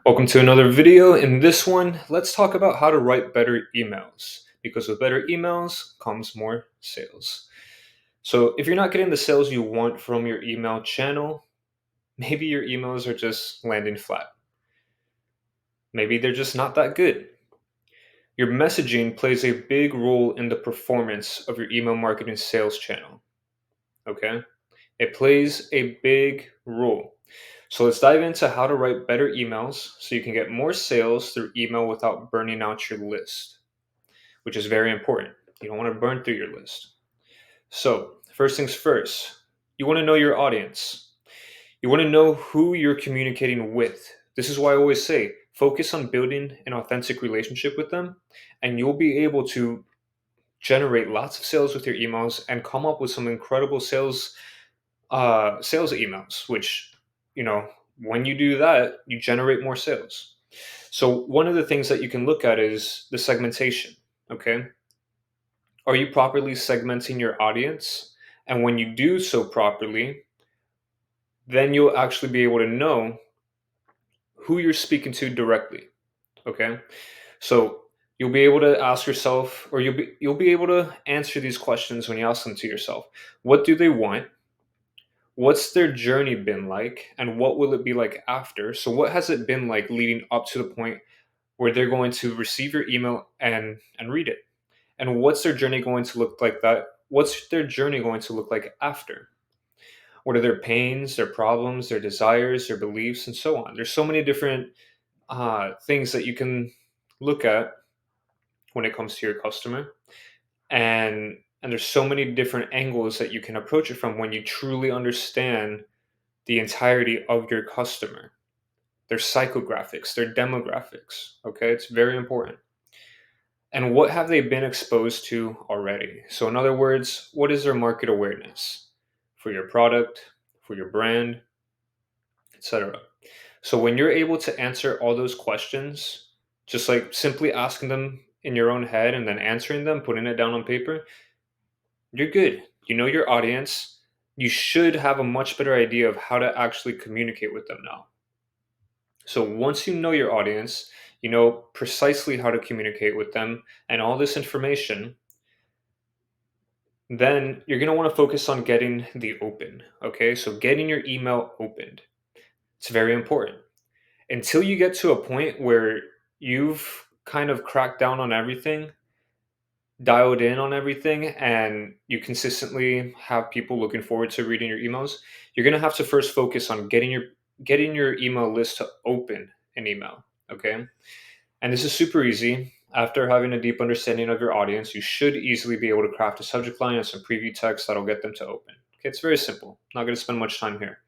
Welcome to another video. In this one, let's talk about how to write better emails because with better emails comes more sales. So, if you're not getting the sales you want from your email channel, maybe your emails are just landing flat. Maybe they're just not that good. Your messaging plays a big role in the performance of your email marketing sales channel. Okay? It plays a big role. So let's dive into how to write better emails so you can get more sales through email without burning out your list, which is very important. You don't want to burn through your list. So, first things first, you want to know your audience. You want to know who you're communicating with. This is why I always say focus on building an authentic relationship with them, and you'll be able to generate lots of sales with your emails and come up with some incredible sales emails, which, you know, when you do that, you generate more sales. So, one of the things that you can look at is the segmentation. Okay. Are you properly segmenting your audience? And when you do so properly, then you'll actually be able to know who you're speaking to directly. Okay. So, you'll be able to ask yourself, or you'll be able to answer these questions when you ask them to yourself. What do they want? What's their journey been like, and what will it be like after? So what has it been like leading up to the point where they're going to receive your email and read it? And what's their journey going to look like that? What's their journey going to look like after? What are their pains, their problems, their desires, their beliefs, and so on? There's so many different things that you can look at when it comes to your customer, and there's so many different angles that you can approach it from when you truly understand the entirety of your customer, their psychographics, their demographics. Okay, it's very important. And what have they been exposed to already? So, in other words, what is their market awareness for your product, for your brand, etc.? So, when you're able to answer all those questions, just like simply asking them in your own head and then answering them, putting it down on paper, you're good. You know your audience. You should have a much better idea of how to actually communicate with them now. So once you know your audience, you know precisely how to communicate with them and all this information, then you're going to want to focus on getting the open. Okay. So getting your email opened. It's very important. Until you get to a point where you've kind of cracked down on everything, dialed in on everything, and you consistently have people looking forward to reading your emails, you're going to have to first focus on getting your email list to open an email. Okay. And this is super easy. After having a deep understanding of your audience, you should easily be able to craft a subject line and some preview text that'll get them to open. Okay, it's very simple. Not going to spend much time here.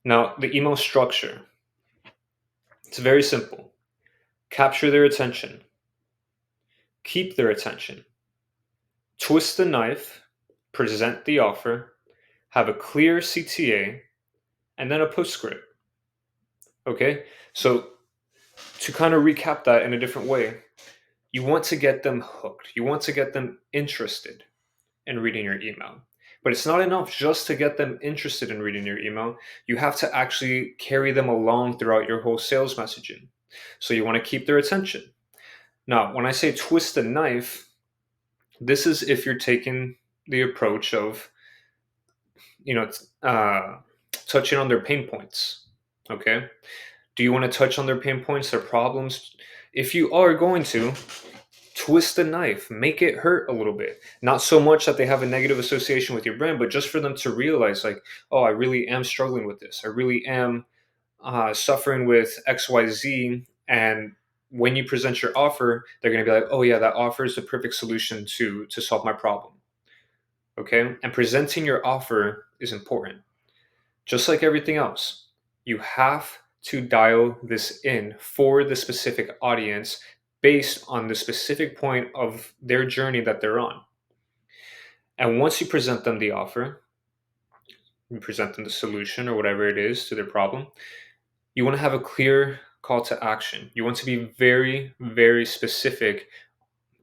Now, the email structure. It's very simple. Capture their attention. Keep their attention. Twist the knife. Present the offer. Have a clear CTA. And then a postscript. Okay? So, to kind of recap that in a different way, you want to get them hooked. You want to get them interested in reading your email. But it's not enough just to get them interested in reading your email. You have to actually carry them along throughout your whole sales messaging. So you want to keep their attention. Now, when I say twist the knife, this is if you're taking the approach of, you know, touching on their pain points. Okay. Do you want to touch on their pain points, their problems? If you are going to, twist the knife, make it hurt a little bit. Not so much that they have a negative association with your brand, but just for them to realize, like, oh, I really am struggling with this. I really am suffering with XYZ. And when you present your offer, they're going to be like, oh, yeah, that offer is the perfect solution to solve my problem. Okay. And presenting your offer is important. Just like everything else, you have to dial this in for the specific audience based on the specific point of their journey that they're on. And once you present them the offer, you present them the solution or whatever it is to their problem, you want to have a clear call to action. You want to be very, very specific.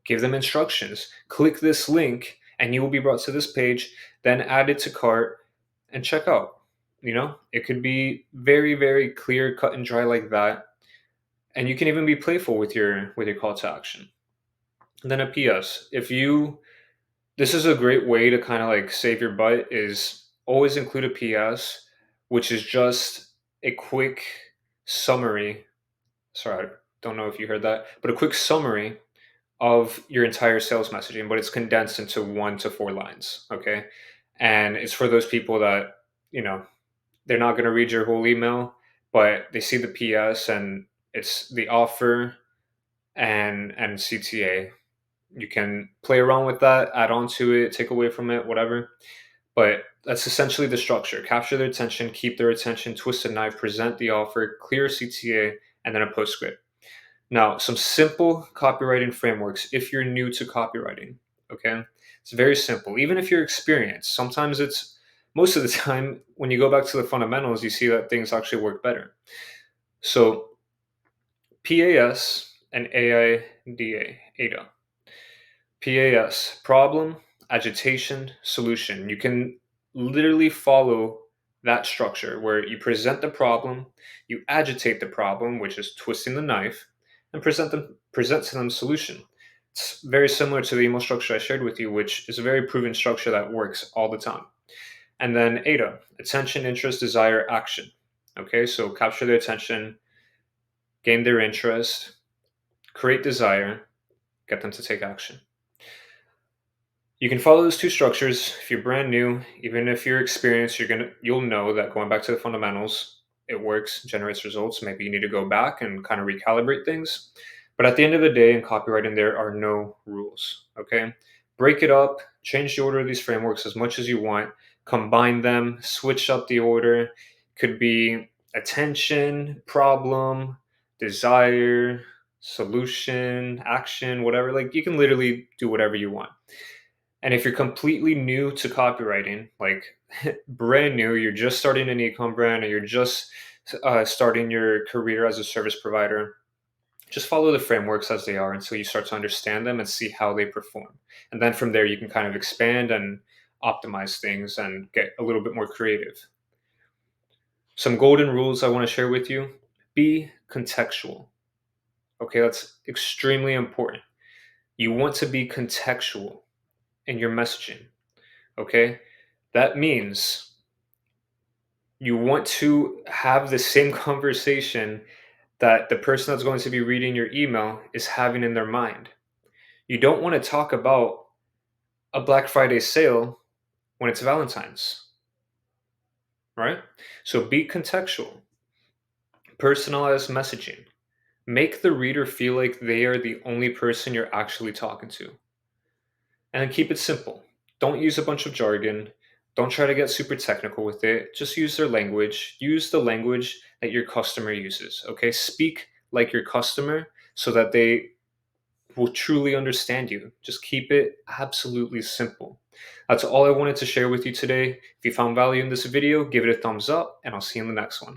Give them instructions. Click this link and you will be brought to this page, then add it to cart and check out. It could be very, very clear, cut and dry like that. And you can even be playful with your call to action. And then a PS. If you This is a great way to kind of like save your butt, is always include a PS, which is just a quick summary. Sorry, I don't know if you heard that, but a quick summary of your entire sales messaging, but it's condensed into 1 to 4 lines. Okay. And it's for those people that, you know, they're not going to read your whole email, but they see the PS and it's the offer and CTA. You can play around with that, add on to it, take away from it, whatever. But that's essentially the structure. Capture their attention, keep their attention, twist a knife, present the offer, clear CTA, and then a postscript. Now, some simple copywriting frameworks if you're new to copywriting. Okay. It's very simple. Even if you're experienced, sometimes most of the time when you go back to the fundamentals, you see that things actually work better. So PAS and AIDA. PAS, problem, agitation, solution. You can literally follow that structure where you present the problem, you agitate the problem, which is twisting the knife, and present to them solution. It's very similar to the email structure I shared with you, which is a very proven structure that works all the time. And then AIDA, attention, interest, desire, action. Okay, so capture their attention, gain their interest, create desire, get them to take action. You can follow those two structures. If you're brand new, even if you're experienced, you'll know that going back to the fundamentals, it works, generates results. Maybe you need to go back and kind of recalibrate things. But at the end of the day, in copywriting, there are no rules. Okay? Break it up, change the order of these frameworks as much as you want, combine them, switch up the order. Could be attention, problem, desire, solution, action, whatever. Like you can literally do whatever you want. And if you're completely new to copywriting, like brand new, you're just starting an ecom brand or you're just starting your career as a service provider, just follow the frameworks as they are until you start to understand them and see how they perform. And then from there, you can kind of expand and optimize things and get a little bit more creative. Some golden rules I want to share with you: be contextual. Okay, that's extremely important. You want to be contextual in your messaging. Okay, that means you want to have the same conversation that the person that's going to be reading your email is having in their mind. You don't want to talk about a Black Friday sale when it's Valentine's, right? So be contextual, personalized messaging. Make the reader feel like they are the only person you're actually talking to. And then keep it simple. Don't use a bunch of jargon. Don't try to get super technical with it. Just use their language. Use the language that your customer uses. Okay. Speak like your customer so that they will truly understand you. Just keep it absolutely simple. That's all I wanted to share with you today. If you found value in this video, give it a thumbs up, and I'll see you in the next one.